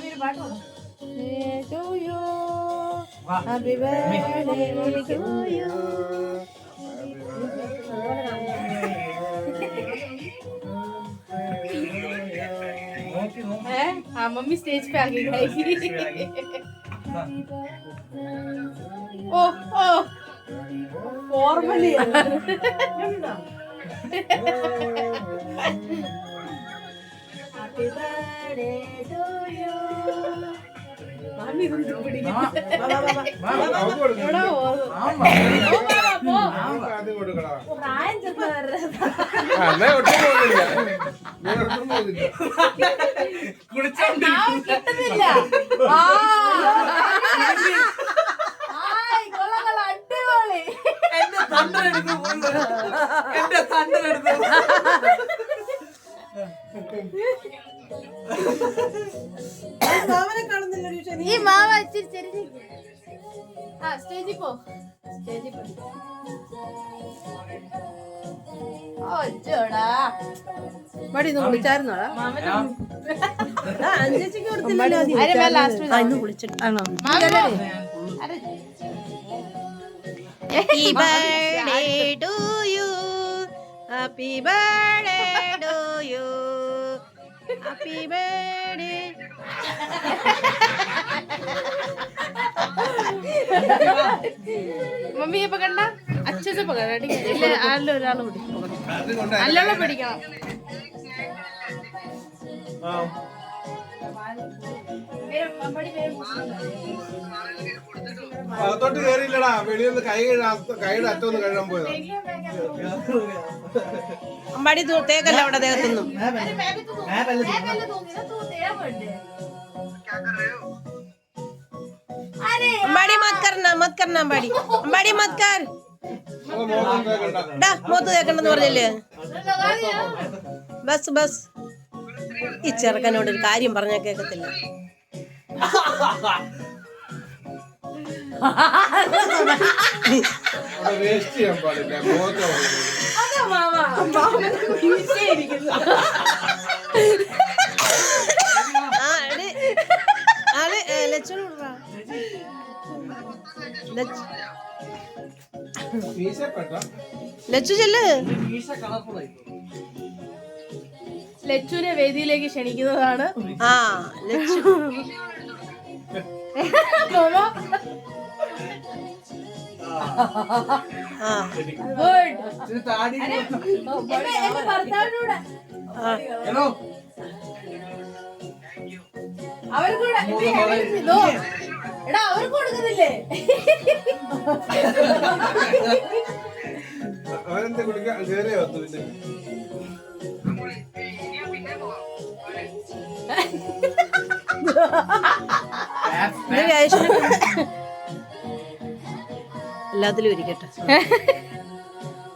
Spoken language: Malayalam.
to you. Happy birthday to you. हाँ मम्मी स्टेज पे आके गाएगी। ओ ओ formally Happy birthday to you. Mami ഇതൊന്നും പിടിക്കില്ല. പ്രായം ചെന്നവരുടെ കിട്ടുന്നില്ല. അടിപൊളി. എന്റെ തണ്ടെടുത്ത് ഈ മാവ ഇച്ചിരി ആ സ്റ്റേജിൽ പോ മടി ഒന്ന് വിളിച്ചായിരുന്നോടാ അഞ്ചേച്ചിക്ക് കൊടുത്തില്ലല്ലോ ഇന്ന് വിളിച്ചിട്ടാണോ happy birthday to you happy birthday to you happy birthday mummy ये पकड़ना अच्छे से पकड़ना ठीक है ले आलो आलो अल्लाह पिടിക്കണം അകത്തോട്ട് കേറിയില്ലടാ വെളിയൊന്ന് കൈയുടെ അറ്റൊന്ന് കഴുകാൻ പോയതാ അമ്പാടി തേക്കല്ല അവിടെ ദേഹത്തൊന്നും अंबाड़ी मत करना अंबाड़ी मत कर मोत देखने പറഞ്ഞില്ലേ ബസ് ഈ ചെറുക്കനോട് ഒരു കാര്യം പറഞ്ഞാൽ കേൾക്കത്തില്ല വേസ്റ്റ് ചെയ്യാൻ പാടില്ല അതാ മാമ ലച്ചു ചെല്ല് ലച്ചുവിനെ വേദിയിലേക്ക് ക്ഷണിക്കുന്നതാണ് ആ ലച്ചു അവർ കൂടെ എടാ അവർക്ക് കൊടുക്കുന്നില്ലേ അവരെന്താ കുടിക്കാൻ കേറിയ വന്നു പിന്നെ എല്ലാത്തിലും ഇരിക്കട്ടെ